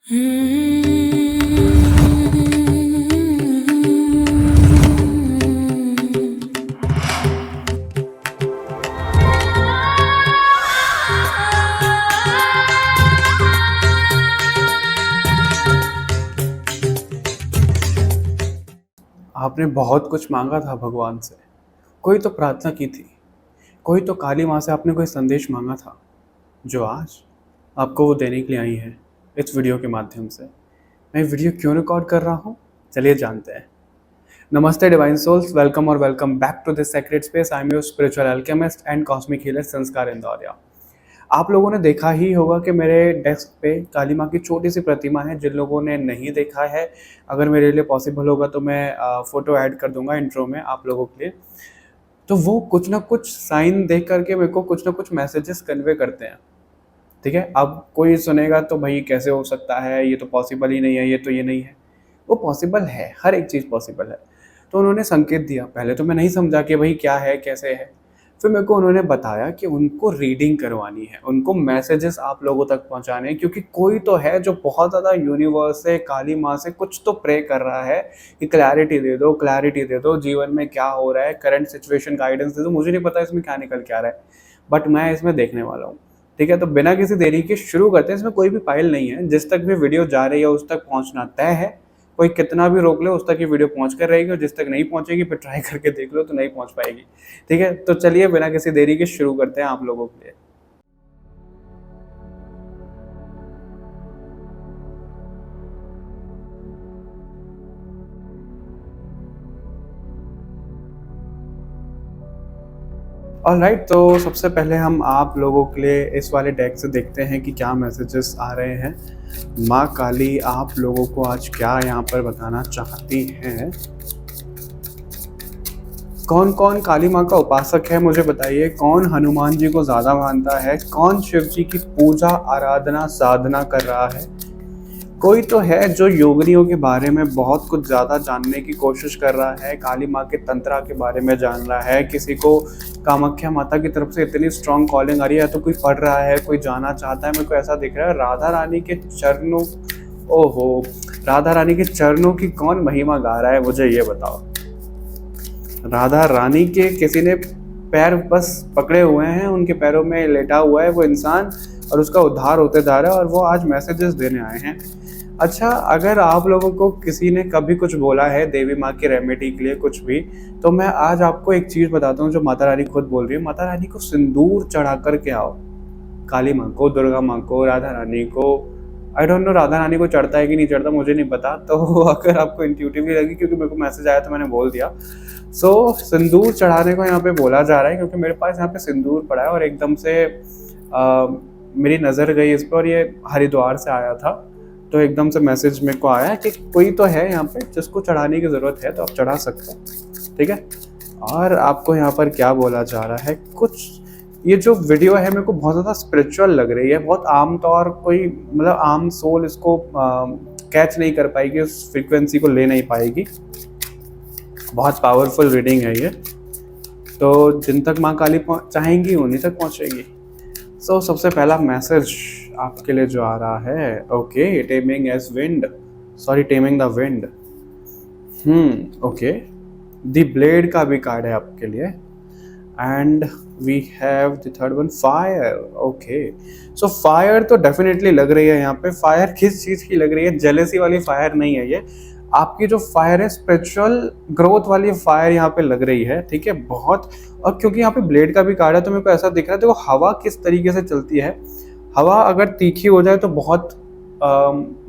आपने बहुत कुछ मांगा था भगवान से, कोई तो प्रार्थना की थी, कोई तो काली माँ से आपने कोई संदेश मांगा था, जो आज आपको वो देने के लिए आई है इस वीडियो के माध्यम से। मैं वीडियो क्यों रिकॉर्ड कर रहा हूँ, चलिए जानते हैं। नमस्ते डिवाइन सोल्स, वेलकम और welcome back to this sacred space. I am your spiritual alchemist and cosmic healer Sanskar Indoria. आप लोगों ने देखा ही होगा कि मेरे डेस्क पे काली माँ की छोटी सी प्रतिमा है। जिन लोगों ने नहीं देखा है, अगर मेरे लिए पॉसिबल होगा तो मैं फ़ोटो ऐड कर दूंगा इंट्रो में आप लोगों के लिए। तो वो कुछ ना कुछ साइन देख करके मेरे को कुछ ना कुछ मैसेजेस कन्वे करते हैं, ठीक है। अब कोई सुनेगा तो भाई कैसे हो सकता है, ये तो पॉसिबल ही नहीं है, ये तो ये नहीं है। वो पॉसिबल है, हर एक चीज़ पॉसिबल है। तो उन्होंने संकेत दिया। पहले तो मैं नहीं समझा कि भाई क्या है, कैसे है। फिर मेरे को उन्होंने बताया कि उनको रीडिंग करवानी है, उनको मैसेजेस आप लोगों तक पहुंचाने हैं, क्योंकि कोई तो है जो बहुत ज़्यादा यूनिवर्स से, काली माँ से कुछ तो प्रे कर रहा है कि क्लैरिटी दे दो, क्लैरिटी दे दो, जीवन में क्या हो रहा है, करंट सिचुएशन गाइडेंस दे दो। मुझे नहीं पता इसमें क्या निकल के आ रहा है, बट मैं इसमें देखने वाला हूँ, ठीक है। तो बिना किसी देरी के शुरू करते हैं। इसमें कोई भी फाइल नहीं है, जिस तक भी वीडियो जा रही है उस तक पहुंचना तय है। कोई कितना भी रोक ले उस तक ये वीडियो पहुंच कर रहेगी, और जिस तक नहीं पहुंचेगी फिर ट्राई करके देख लो तो नहीं पहुंच पाएगी, ठीक है। तो चलिए बिना किसी देरी के शुरू करते हैं आप लोगों के लिए। ऑलराइट, तो सबसे पहले हम आप लोगों के लिए इस वाले डेक से देखते हैं कि क्या मैसेजेस आ रहे हैं। माँ काली आप लोगों को आज क्या यहाँ पर बताना चाहती हैं। कौन कौन काली माँ का उपासक है मुझे बताइए। कौन हनुमान जी को ज़्यादा मानता है, कौन शिव जी की पूजा आराधना साधना कर रहा है। कोई तो है जो योगिनियों के बारे में बहुत कुछ ज़्यादा जानने की कोशिश कर रहा है, काली माँ के तंत्रा के बारे में जान रहा है। किसी को कामाख्या माता की तरफ से इतनी स्ट्रॉन्ग कॉलिंग आ रही है, तो कोई पढ़ रहा है, कोई जाना चाहता है। मेरे को ऐसा दिख रहा है राधा रानी के चरणों, ओहो, राधा रानी के चरणों की कौन महिमा गा रहा है, मुझे ये बताओ। राधा रानी के किसी ने पैर बस पकड़े हुए हैं, उनके पैरों में लेटा हुआ है वो इंसान, और उसका उद्धार होते जा रहा है, और वो आज मैसेजेस देने आए हैं। अच्छा, अगर आप लोगों को किसी ने कभी कुछ बोला है देवी माँ की रेमेडी के लिए कुछ भी, तो मैं आज आपको एक चीज़ बताता हूँ जो माता रानी खुद बोल रही है। माता रानी को सिंदूर चढ़ा करके आओ। काली माँ को, दुर्गा माँ को, राधा रानी को, I don't know Radha Rani को चढ़ता है कि नहीं चढ़ता, मुझे नहीं पता। तो अगर आपको इंट्यूटिवली लगी, क्योंकि मेरे को मैसेज आया तो मैंने बोल दिया। सिंदूर चढ़ाने को यहाँ पे बोला जा रहा है, क्योंकि मेरे पास यहाँ पे सिंदूर पड़ा है और एकदम से मेरी नज़र गई इस पर, और ये हरिद्वार से आया था। तो एकदम से मैसेज मेरे को आया कि कोई तो है यहाँ पे जिसको चढ़ाने की ज़रूरत है, तो आप चढ़ा सकते हैं, ठीक है। और आपको यहाँ पर क्या बोला जा रहा है, कुछ ये जो वीडियो है मेरे को बहुत ज़्यादा स्पिरिचुअल लग रही है। बहुत आम तौर कोई मतलब आम सोल इसको कैच नहीं कर पाएगी, उस फ्रीक्वेंसी को ले नहीं पाएगी। बहुत पावरफुल रीडिंग है ये, तो जिन तक माँ काली चाहेंगी उन्हीं तक पहुँचेगी। सबसे पहला मैसेज आपके लिए जो आ रहा है, okay, taming as wind, sorry taming the wind. Okay, the blade का भी कार्ड है आपके लिए, and we have the third one, fire. Okay, so fire तो डेफिनेटली लग रही है यहाँ पे। फायर किस चीज़ की लग रही है, जेलेसी वाली फायर नहीं है ये। आपकी जो फायर है स्पिरिचुअल ग्रोथ वाली फायर यहाँ पे लग रही है, ठीक है, बहुत। और क्योंकि यहाँ पे ब्लेड का भी कार्ड है, तो मेरे को ऐसा दिख रहा है, देखो हवा किस तरीके से चलती है। हवा अगर तीखी हो जाए तो बहुत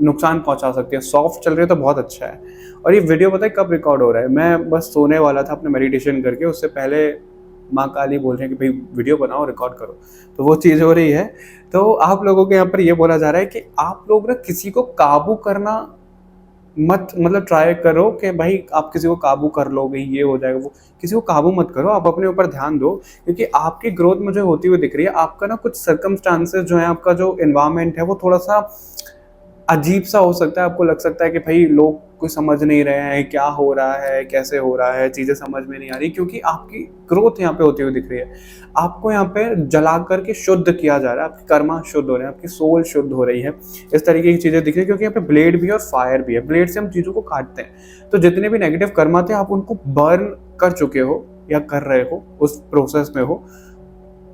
नुकसान पहुंचा सकती है, सॉफ्ट चल रही है तो बहुत अच्छा है। और ये वीडियो पता है कब रिकॉर्ड हो रहा है, मैं बस सोने वाला था अपने मेडिटेशन करके, उससे पहले माँ काली बोल रहे हैं कि भाई वीडियो बनाओ, रिकॉर्ड करो, तो वो चीज़ हो रही है। तो आप लोगों के यहाँ पर ये बोला जा रहा है कि आप लोग ना किसी को काबू करना मत, मतलब ट्राई करो कि भाई आप किसी को काबू कर लोगे, ये हो जाएगा, वो किसी को काबू मत करो, आप अपने ऊपर ध्यान दो। क्योंकि आपकी ग्रोथ मुझे होती हुई दिख रही है। आपका ना कुछ सर्कमस्टांसेस जो है, आपका जो एनवायरनमेंट है वो थोड़ा सा अजीब सा हो सकता है, आपको लग सकता है कि भाई लोग कुछ समझ नहीं रहे हैं, क्या हो रहा है, कैसे हो रहा है, चीज़ें समझ में नहीं आ रही, क्योंकि आपकी ग्रोथ यहाँ पे होती हुई दिख रही है। आपको यहाँ पे जला करके शुद्ध किया जा रहा है, आपके कर्मा शुद्ध हो रहे हैं, आपकी सोल शुद्ध हो रही है, इस तरीके की चीज़ें दिख रही है, क्योंकि यहाँ पे ब्लेड भी है और फायर भी है। ब्लेड से हम चीज़ों को काटते हैं, तो जितने भी नेगेटिव कर्मा थे आप उनको बर्न कर चुके हो या कर रहे हो, उस प्रोसेस में हो।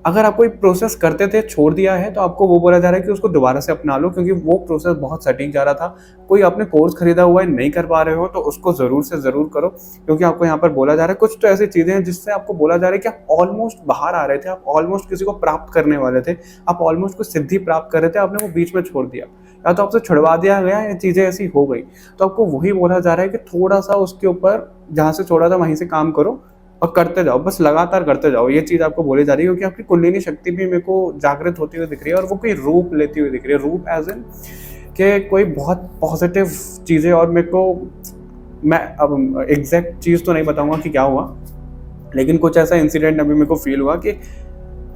अगर आप कोई प्रोसेस करते थे, छोड़ दिया है, तो आपको वो बोला जा रहा है कि उसको दोबारा से अपना लो, क्योंकि वो प्रोसेस बहुत सटीक जा रहा था। कोई आपने कोर्स खरीदा हुआ है, नहीं कर पा रहे हो, तो उसको ज़रूर से ज़रूर करो, क्योंकि आपको यहाँ पर बोला जा रहा है कुछ तो ऐसी चीज़ें हैं जिससे आपको बोला जा रहा है कि आप ऑलमोस्ट बाहर आ रहे थे, आप ऑलमोस्ट किसी को प्राप्त करने वाले थे, आप ऑलमोस्ट कुछ सिद्धि प्राप्त कर रहे थे, आपने वो बीच में छोड़ दिया, या तो आपसे छुड़वा दिया गया, या चीज़ें ऐसी हो गई। तो आपको वही बोला जा रहा है कि थोड़ा सा उसके ऊपर जहाँ से छोड़ा था वहीं से काम करो और करते जाओ, बस लगातार करते जाओ। ये चीज़ आपको बोली जा रही है, क्योंकि आपकी कुंडलिनी शक्ति भी मेरे को जागृत होती हुई दिख रही है, और वो कोई रूप लेती हुई दिख रही है। रूप एज इन कि कोई बहुत पॉजिटिव चीज़ें, और मेरे को, मैं अब एग्जैक्ट चीज़ तो नहीं बताऊंगा कि क्या हुआ, लेकिन कुछ ऐसा इंसिडेंट अभी मेरे को फील हुआ कि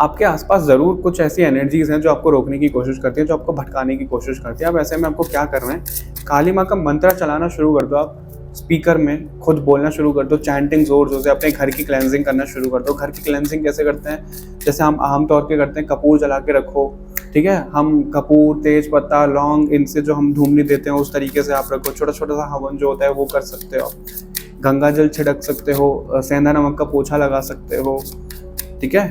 आपके आसपास ज़रूर कुछ ऐसी एनर्जीज हैं जो आपको रोकने की कोशिश करती हैं, जो आपको भटकाने की कोशिश करती हैं। अब ऐसे में आपको क्या करना है, काली माँ का मंत्र चलाना शुरू कर दो, आप स्पीकर में खुद बोलना शुरू कर दो, चैंटिंग जोर जोर से अपने घर की क्लेंजिंग करना शुरू कर दो। घर की क्लेंजिंग कैसे करते हैं, जैसे हम आमतौर पे करते हैं, कपूर जला के रखो, ठीक है, हम कपूर, तेज पत्ता, लौंग, इनसे जो हम धूमनी देते हैं उस तरीके से आप रखो। छोटा छोटा सा हवन जो होता है वो कर सकते हो, गंगा जल छिड़क सकते हो, सेंधा नमक का पोछा लगा सकते हो, ठीक है,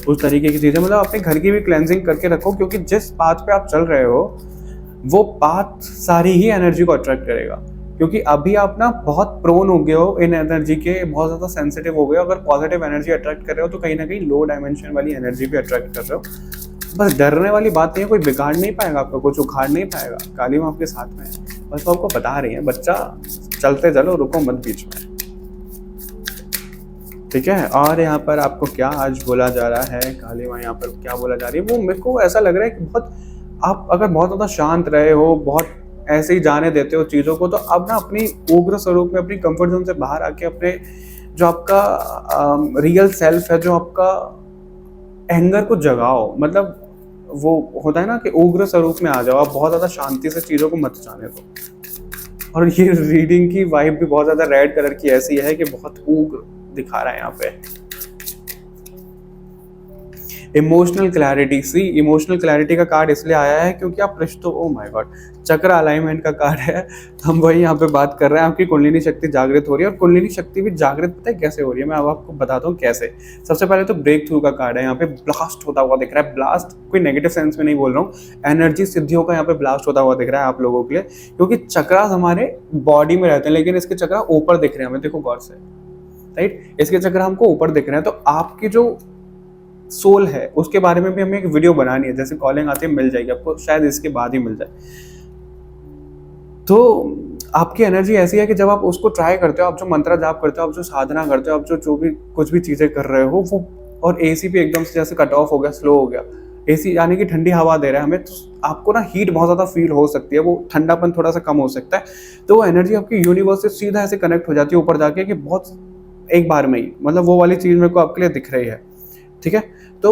उस तरीके की चीज़ें, मतलब अपने घर की भी क्लेंजिंग करके रखो, क्योंकि जिस पाथ पे आप चल रहे हो वो पाथ सारी ही एनर्जी को अट्रैक्ट करेगा। क्योंकि अभी आप ना बहुत प्रोन हो गए हो इन एनर्जी के, बहुत ज़्यादा सेंसिटिव हो गए हो। अगर पॉजिटिव एनर्जी अट्रैक्ट कर रहे हो तो कहीं ना कहीं लो डायमेंशन वाली एनर्जी भी अट्रैक्ट कर रहे हो। बस डरने वाली बात नहीं है, कोई बिगाड़ नहीं पाएगा आपका, कुछ उखाड़ नहीं पाएगा, काली माँ आपके साथ में है। बस वो आपको बता रही है, बच्चा चलते चलो, रुको मत बीच में, ठीक है। और यहाँ पर आपको क्या आज बोला जा रहा है, काली माँ यहाँ पर क्या बोला जा रही है, वो मेरे को ऐसा लग रहा है कि बहुत, आप अगर बहुत ज़्यादा शांत रहे हो, बहुत ऐसे ही जाने देते हो चीज़ों को, तो अब ना अपनी उग्र स्वरूप में, अपनी कंफर्ट जोन से बाहर आके अपने जो आपका रियल सेल्फ है, जो आपका एंगर को जगाओ। मतलब वो होता है ना कि उग्र स्वरूप में आ जाओ, आप बहुत ज़्यादा शांति से चीज़ों को मत जाने दो। और ये रीडिंग की वाइब भी बहुत ज़्यादा रेड कलर की ऐसी है कि बहुत उग्र दिखा रहा है यहाँ पे। इमोशनल क्लैरिटी, सी इमोशनल क्लैरिटी का कार्ड इसलिए आया है क्योंकि आप रिश्तों, ओ माय गॉड, चक्र अलाइनमेंट का कार्ड है। हम वही यहाँ पे बात कर रहे हैं, आपकी कुंडलिनी शक्ति जागृत हो रही है। और कुंडलिनी शक्ति भी जागृत पता है कैसे हो रही है, मैं अब आपको बताता हूँ कैसे। सबसे पहले तो ब्रेक थ्रू का कार्ड है, यहाँ पे ब्लास्ट होता हुआ दिख रहा है। ब्लास्ट कोई नेगेटिव सेंस में नहीं बोल रहा हूँ, एनर्जी सिद्धियों का यहाँ पे ब्लास्ट होता हुआ दिख रहा है आप लोगों के लिए, क्योंकि चक्रास हमारे बॉडी में रहते हैं, लेकिन इसके चक्र ऊपर दिख रहे हैं हमें, देखो गौर से, राइट, इसके चक्र हमको ऊपर दिख रहे हैं। तो आपकी जो सोल है उसके बारे में भी हमें एक वीडियो बनानी है, जैसे कॉलिंग आती है मिल जाएगी आपको, शायद इसके बाद ही मिल जाए। तो आपकी एनर्जी ऐसी है कि जब आप उसको ट्राई करते हो, आप जो मंत्र जाप करते हो, आप जो साधना करते हो, आप जो भी कुछ भी चीजें कर रहे हो, वो और एसी भी एकदम से जैसे कट ऑफ हो गया, स्लो हो गया, एसी यानी कि ठंडी हवा दे रहा है हमें, तो आपको ना हीट बहुत ज्यादा फील हो सकती है, वो ठंडापन थोड़ा सा कम हो सकता है। तो वो एनर्जी आपकी यूनिवर्स से सीधा ऐसे कनेक्ट हो जाती है ऊपर जाके, कि बहुत एक बार में ही, मतलब वो वाली चीज मेरे को आपके लिए दिख रही है, ठीक है। तो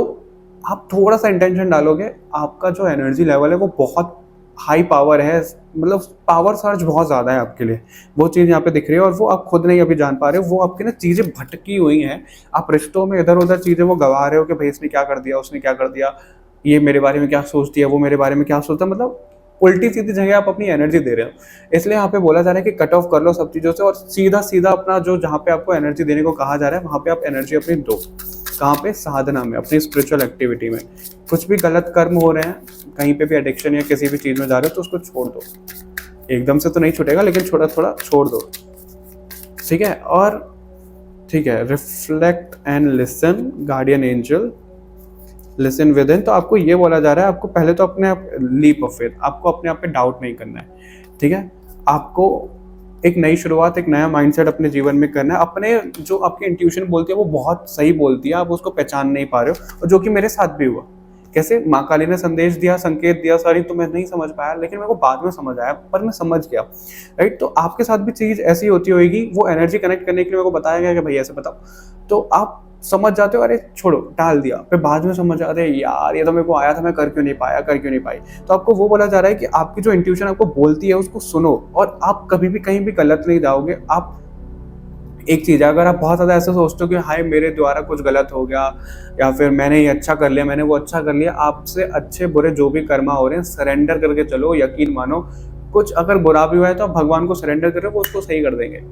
आप थोड़ा सा इंटेंशन डालोगे, आपका जो एनर्जी लेवल है वो बहुत हाई पावर है, मतलब पावर सर्ज बहुत ज़्यादा है आपके लिए, वो चीज़ यहाँ पे दिख रही है। और वो आप खुद नहीं अभी जान पा रहे हो, वो आपकी ना चीज़ें भटकी हुई हैं, आप रिश्तों में इधर उधर चीज़ें वो गवा रहे हो कि भाई इसने क्या कर दिया, उसने क्या कर दिया, ये मेरे बारे में क्या सोचती है, वो मेरे बारे में क्या सोचता है, मतलब उल्टी सीधी जगह आप अपनी एनर्जी दे रहे हो। इसलिए यहाँ पे बोला जा रहा है कि कट ऑफ कर लो सब चीज़ों से, और सीधा सीधा अपना जो जहाँ पे आपको एनर्जी देने को कहा जा रहा है वहाँ पे आप एनर्जी अपनी दो। कहाँ पे, साधना में, अपनी स्पिरिचुअल एक्टिविटी में। कुछ भी गलत कर्म हो रहे हैं, कहीं पे भी एडिक्शन या किसी भी चीज़ में जा रहे हो, तो उसको छोड़ दो। एकदम से तो नहीं छूटेगा, लेकिन छोटा थोड़ा छोड़ दो, ठीक है। और ठीक है, reflect and listen, guardian angel, listen with in. तो आपको ये बोला जा रहा है, आपको पहले तो अपने आप लीप ऑफ फेथ, आपको अपने आप पे डाउट नहीं करना है, ठीक है। आपको एक नई शुरुआत, एक नया माइंडसेट अपने जीवन में करना है। अपने जो आपकी इंट्यूशन बोलती है वो बहुत सही बोलती है, आप उसको पहचान नहीं पा रहे हो, और जो कि मेरे साथ भी हुआ। कैसे, माँ काली ने संदेश दिया, संकेत दिया, सारी, तो मैं नहीं समझ पाया, लेकिन मेरे को बाद में समझ आया, पर मैं समझ गया, राइट। तो आपके साथ भी चीज़ ऐसी होती होगी, वो एनर्जी कनेक्ट करने के लिए मेरे को बताया गया कि भाई ऐसे बताओ, तो आप समझ जाते हो अरे छोड़ो टाल दिया, फिर बाद में समझ जाते हैं यार ये तो मेरे को आया था, मैं कर क्यों नहीं पाया, कर क्यों नहीं पाई। तो आपको वो बोला जा रहा है कि आपकी जो इंट्यूशन आपको बोलती है उसको सुनो, और आप कभी भी कहीं भी गलत नहीं जाओगे। आप एक चीज़ है, अगर आप बहुत ज़्यादा ऐसा सोचते हो कि हाय मेरे द्वारा कुछ गलत हो गया, या फिर मैंने ये अच्छा कर लिया, मैंने वो अच्छा कर लिया, आपसे अच्छे बुरे जो भी कर्मा हो रहे हैं सरेंडर करके चलो, यकीन मानो कुछ अगर बुरा भी हुआ है तो आप भगवान को सरेंडर कर रहे हो, वो उसको सही कर देंगे।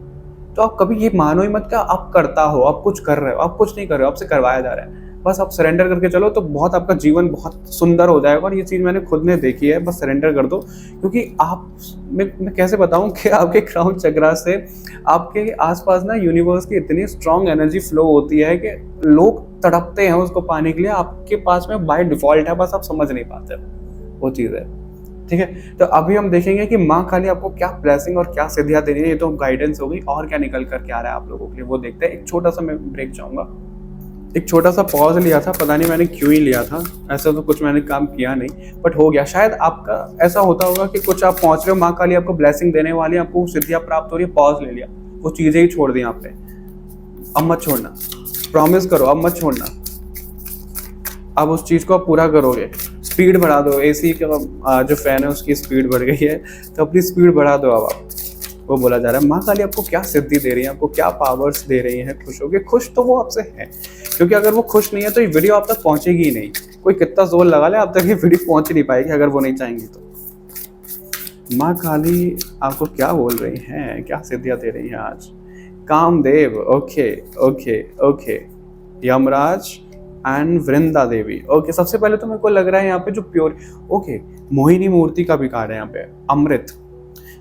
तो आप कभी ये मानो ही मत कि आप करता हो, आप कुछ कर रहे हो, आप कुछ नहीं कर रहे हो, आपसे करवाया जा रहा है। बस आप सरेंडर करके चलो तो बहुत आपका जीवन बहुत सुंदर हो जाएगा। और ये चीज़ मैंने खुद ने देखी है, बस सरेंडर कर दो। क्योंकि आप मैं कैसे बताऊं कि आपके क्राउन चक्रा से आपके आसपास ना यूनिवर्स की इतनी स्ट्रांग एनर्जी फ्लो होती है कि लोग तड़पते हैं उसको पाने के लिए, आपके पास में बाय डिफॉल्ट है, बस आप समझ नहीं पाते वो चीज़ है। ठीक है, तो अभी हम देखेंगे कि माँ काली आपको क्या ब्लेसिंग और क्या सिद्धियाँ दे रही है। ये तो गाइडेंस हो गई, और क्या निकल कर क्या आ रहा है आप लोगों के लिए वो देखते हैं। एक छोटा सा मैं ब्रेक चाहूँगा, एक छोटा सा पॉज लिया था, पता नहीं मैंने क्यों ही लिया था, ऐसा तो कुछ मैंने काम किया नहीं, बट हो गया। शायद आपका ऐसा होता होगा कि कुछ आप पहुंच रहे हो, माँ काली आपको ब्लेसिंग देने वाली है, आपको सिद्धियाँ प्राप्त हो रही है, पॉज ले लिया, वो चीज़ें ही छोड़ दी यहाँ पे। अब मत छोड़ना, प्रॉमिस करो अब मत छोड़ना, अब उस चीज़ को आप पूरा करोगे। स्पीड बढ़ा दो, एसी का जो फैन है उसकी स्पीड बढ़ गई है, तो अपनी स्पीड बढ़ा दो अब आप। वो बोला जा रहा है माँ काली आपको क्या सिद्धि दे रही है, आपको क्या पावर्स दे रही हैं, खुश होगे। खुश तो वो आपसे है, क्योंकि अगर वो खुश नहीं है तो ये वीडियो आप तक पहुंचेगी ही नहीं। कोई कितना जोर लगा ले आप तक ये वीडियो पहुंच नहीं पाएगी अगर वो नहीं चाहेंगी तो। माँ काली आपको क्या बोल रही हैं, क्या सिद्धियाँ दे रही हैं आज। Kamadev, okay okay okay, Yamraj and Vrinda Devi. Okay, सबसे पहले तो मेरे को लग रहा है यहाँ पे जो प्योर, ओके, मोहिनी मूर्ति का भी कार्ड है यहाँ पे, अमृत।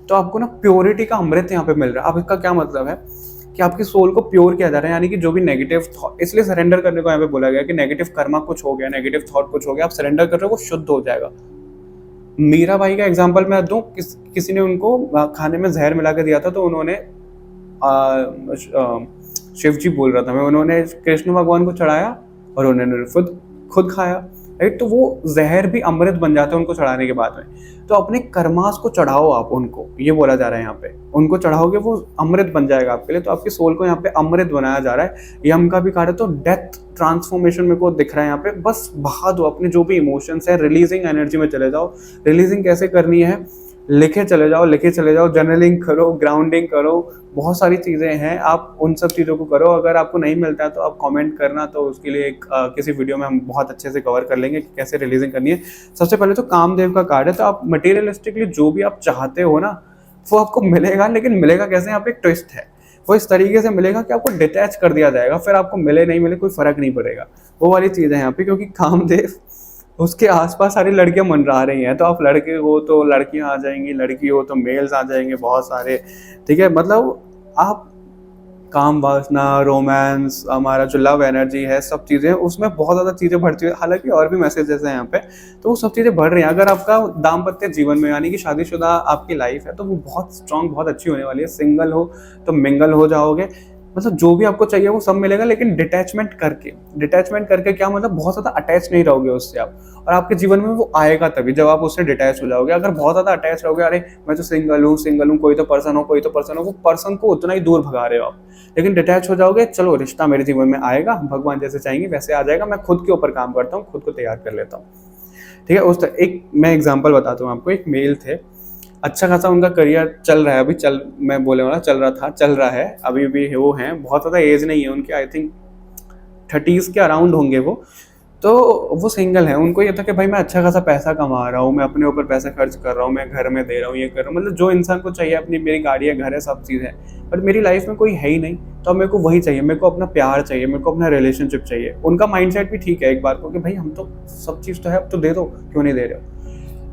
तो आपको ना प्योरिटी का अमृत यहाँ पे मिल रहा है। अब इसका क्या मतलब है कि आपकी सोल को प्योर किया जा रहा है, यानी कि जो भी नेगेटिव थॉट, इसलिए सरेंडर करने को यहाँ पे बोला गया कि नेगेटिव कर्मा कुछ हो गया, नेगेटिव थॉट कुछ हो गया, आप सरेंडर कर रहे हो, वो शुद्ध हो जाएगा। मीरा बाई का एग्जाम्पल मैं दूं, किसी ने उनको खाने में जहर मिला के दिया था, तो उन्होंने शिव जी बोल रहा था मैं, उन्होंने कृष्ण भगवान को चढ़ाया और उन्होंने खुद खाया, राइट। तो वो जहर भी अमृत बन जाता है उनको चढ़ाने के बाद में। तो अपने कर्मास को चढ़ाओ आप उनको, ये बोला जा रहा है यहाँ पे, उनको चढ़ाओगे वो अमृत बन जाएगा आपके लिए। तो आपकी सोल को यहाँ पे अमृत बनाया जा रहा है। यम का भी कार्ड है, तो डेथ ट्रांसफॉर्मेशन मेरे को दिख रहा है यहाँ पे। बस बहा दो अपने जो भी इमोशंस है, रिलीजिंग एनर्जी में चले जाओ। रिलीजिंग कैसे करनी है, लिखे चले जाओ, जर्नलिंग करो, ग्राउंडिंग करो, बहुत सारी चीज़ें हैं, आप उन सब चीज़ों को करो। अगर आपको नहीं मिलता है तो आप कमेंट करना, तो उसके लिए किसी वीडियो में हम बहुत अच्छे से कवर कर लेंगे कि कैसे रिलीजिंग करनी है। सबसे पहले तो कामदेव का कार्ड है, तो आप मटेरियलिस्टिकली जो भी आप चाहते हो ना वो आपको मिलेगा, लेकिन मिलेगा कैसे, यहाँ पे एक ट्विस्ट है। वो इस तरीके से मिलेगा कि आपको डिटैच कर दिया जाएगा, फिर आपको मिले नहीं मिले कोई फर्क नहीं पड़ेगा, वो वाली चीज़ है यहाँ पे। क्योंकि कामदेव, उसके आसपास सारी लड़कियां मंडरा रही हैं, तो आप लड़के हो तो लड़कियां आ जाएंगी, लड़की हो तो मेल्स आ जाएंगे बहुत सारे। ठीक है, मतलब आप काम वासना, रोमांस, हमारा जो लव एनर्जी है, सब चीज़ें उसमें बहुत ज़्यादा चीज़ें बढ़ती हुई, हालांकि और भी मैसेजेस हैं यहाँ पे, तो वो सब चीज़ें बढ़ रही हैं। अगर आपका दाम्पत्य जीवन में यानी कि शादीशुदा आपकी लाइफ है तो वो बहुत स्ट्रांग, बहुत अच्छी होने वाली है। सिंगल हो तो मिंगल हो जाओगे, मतलब जो भी आपको चाहिए वो सब मिलेगा, लेकिन डिटैचमेंट करके क्या मतलब, बहुत ज़्यादा अटैच नहीं रहोगे उससे आप, और आपके जीवन में वो आएगा तभी जब आप उससे डिटैच हो जाओगे। अगर बहुत ज़्यादा अटैच रहोगे, अरे मैं तो सिंगल हूँ, कोई तो पर्सन हो, वो पर्सन को उतना ही दूर भगा रहे हो आप। लेकिन डिटैच हो जाओगे, चलो रिश्ता मेरे जीवन में आएगा, भगवान जैसे चाहेंगे वैसे आ जाएगा, मैं खुद के ऊपर काम करता हूँ, खुद को तैयार कर लेता हूँ। ठीक है, एक मैं एग्जाम्पल बताता हूँ आपको। एक मेल थे, अच्छा खासा उनका करियर चल रहा है अभी, मैं बोले वाला चल रहा है अभी भी। वो हैं, बहुत ज़्यादा एज नहीं है उनकी, आई थिंक 30s के अराउंड होंगे वो। तो वो सिंगल है, उनको ये था कि भाई मैं अच्छा खासा पैसा कमा रहा हूँ, मैं अपने ऊपर पैसा खर्च कर रहा हूँ, मैं घर में दे रहा हूँ, ये कर रहा हूँ, मतलब जो इंसान को चाहिए अपनी, मेरी गाड़ी है, घर है, सब चीज़ है, बट मेरी लाइफ में कोई है ही नहीं। तो अब मेरे को वही चाहिए, मेरे को अपना प्यार चाहिए, मेरे को अपना रिलेशनशिप चाहिए। उनका माइंडसेट भी ठीक है एक बार को कि भाई हम तो सब चीज़ तो है, अब तो दे दो, क्यों नहीं दे रहे हो।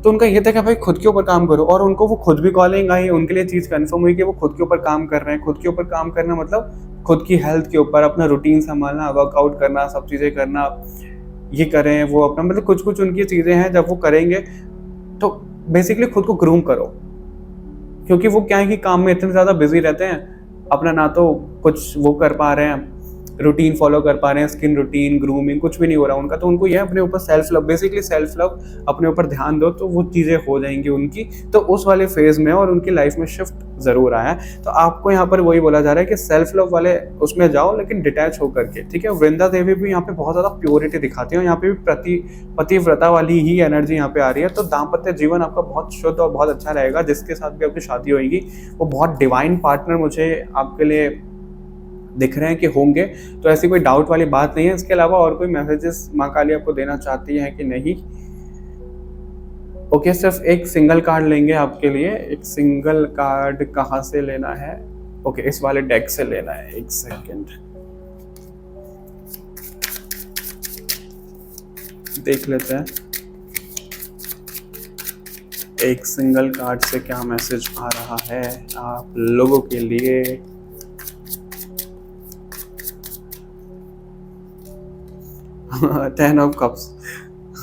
तो उनका ये था कि भाई खुद के ऊपर काम करो, और उनको वो खुद भी कॉलिंग आई, उनके लिए चीज़ कंफर्म हुई कि वो खुद के ऊपर काम कर रहे हैं। खुद के ऊपर काम करना मतलब खुद की हेल्थ के ऊपर, अपना रूटीन संभालना, वर्कआउट करना, सब चीज़ें करना, ये करें वो अपना, मतलब कुछ उनकी चीज़ें हैं। जब वो करेंगे तो बेसिकली खुद को ग्रूम करो, क्योंकि वो क्या है कि काम में इतने ज़्यादा बिजी रहते हैं, अपना ना तो कुछ वो कर पा रहे हैं, रूटीन फॉलो कर पा रहे हैं, स्किन रूटीन, ग्रूमिंग, कुछ भी नहीं हो रहा उनका, तो उनको यह अपने ऊपर self love, basically self love, अपने ऊपर ध्यान दो तो वो चीज़ें हो जाएंगी उनकी। तो उस वाले फेज में और उनकी लाइफ में शिफ्ट ज़रूर आया है। तो आपको यहाँ पर वही बोला जा रहा है कि सेल्फ लव वाले उसमें जाओ, लेकिन डिटैच होकर के, ठीक है। वृंदा देवी भी यहाँ पे बहुत ज़्यादा प्योरिटी दिखाती है, यहाँ पे भी पतिव्रता वाली ही एनर्जी यहाँ पे आ रही है। तो दाम्पत्य जीवन आपका बहुत शुद्ध और बहुत अच्छा रहेगा। जिसके साथ भी आपकी शादी होगी वो बहुत डिवाइन पार्टनर मुझे आपके लिए दिख रहे हैं कि होंगे, तो ऐसी कोई डाउट वाली बात नहीं है। इसके अलावा और कोई मैसेजेस माँ काली आपको देना चाहती है कि नहीं? ओके, सिर्फ एक सिंगल कार्ड लेंगे आपके लिए। एक सिंगल कार्ड कहाँ से लेना है? ओके, इस वाले डेक से लेना है। एक सेकेंड देख लेते हैं एक सिंगल कार्ड से क्या मैसेज आ रहा है आप लोगों के लिए। Ten of cups,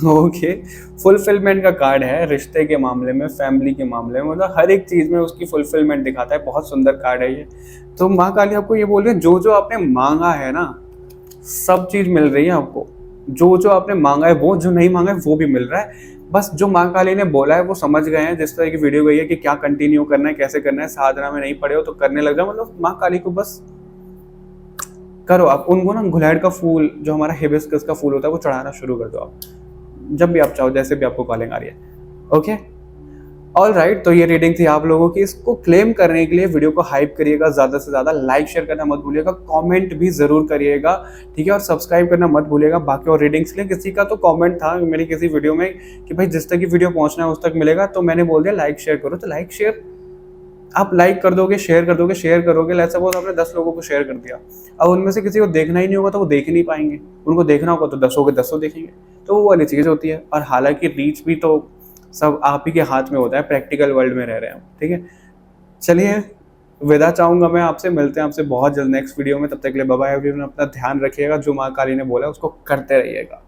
okay, fulfilment का कार्ड है। रिश्ते के मामले में, फैमिली के मामले में, मतलब हर एक चीज में उसकी फुलफिलमेंट दिखाता है। बहुत सुंदर कार्ड है ये। तो माँ काली आपको ये बोल रही है, जो जो आपने मांगा है ना, सब चीज मिल रही है आपको। जो जो आपने मांगा है, वो जो नहीं मांगा है वो भी मिल रहा है। बस जो माँ काली ने बोला है वो समझ गए हैं। जिस तरह की वीडियो गई है कि क्या कंटिन्यू करना है, कैसे करना है, साधना में नहीं पड़े हो तो करने लग जाओ। मतलब माँ काली को बस करो आप। उनको ना गुलहड़ का फूल, जो हमारा हिबिस्कस का फूल होता है, वो चढ़ाना शुरू कर दो आप, जब भी आप चाहो, जैसे भी आपको कॉलिंग आ रही है। Okay, all right. तो ये रीडिंग थी आप लोगों की। इसको क्लेम करने के लिए वीडियो को हाइप करिएगा, ज़्यादा से ज़्यादा लाइक शेयर करना मत भूलिएगा, कमेंट भी ज़रूर करिएगा, ठीक है, और सब्सक्राइब करना मत भूलिएगा। बाकी और रीडिंग्स के लिए किसी का तो कमेंट था मेरी किसी वीडियो में कि भाई जिस तक की वीडियो पहुंचना है उस तक मिलेगा, तो मैंने बोल दिया लाइक शेयर करो। तो लाइक शेयर आप लाइक कर दोगे, शेयर कर दोगे, शेयर करोगे, लेट्स सपोज आपने 10 लोगों को शेयर कर दिया, अब उनमें से किसी को देखना ही नहीं होगा तो वो देख ही नहीं पाएंगे। उनको देखना होगा तो 10 के 10 देखेंगे। तो वो वाली चीज़ होती है। और हालांकि रीच भी तो सब आप ही के हाथ में होता है, प्रैक्टिकल वर्ल्ड में रह रहे हैं, ठीक है। चलिए, विदा चाहूँगा मैं आपसे। मिलते हैं आपसे बहुत जल्द नेक्स्ट वीडियो में। तब तक के लिए बाय बाय एवरीवन। अपना ध्यान रखिएगा, जो माँ काली ने बोला उसको करते रहिएगा।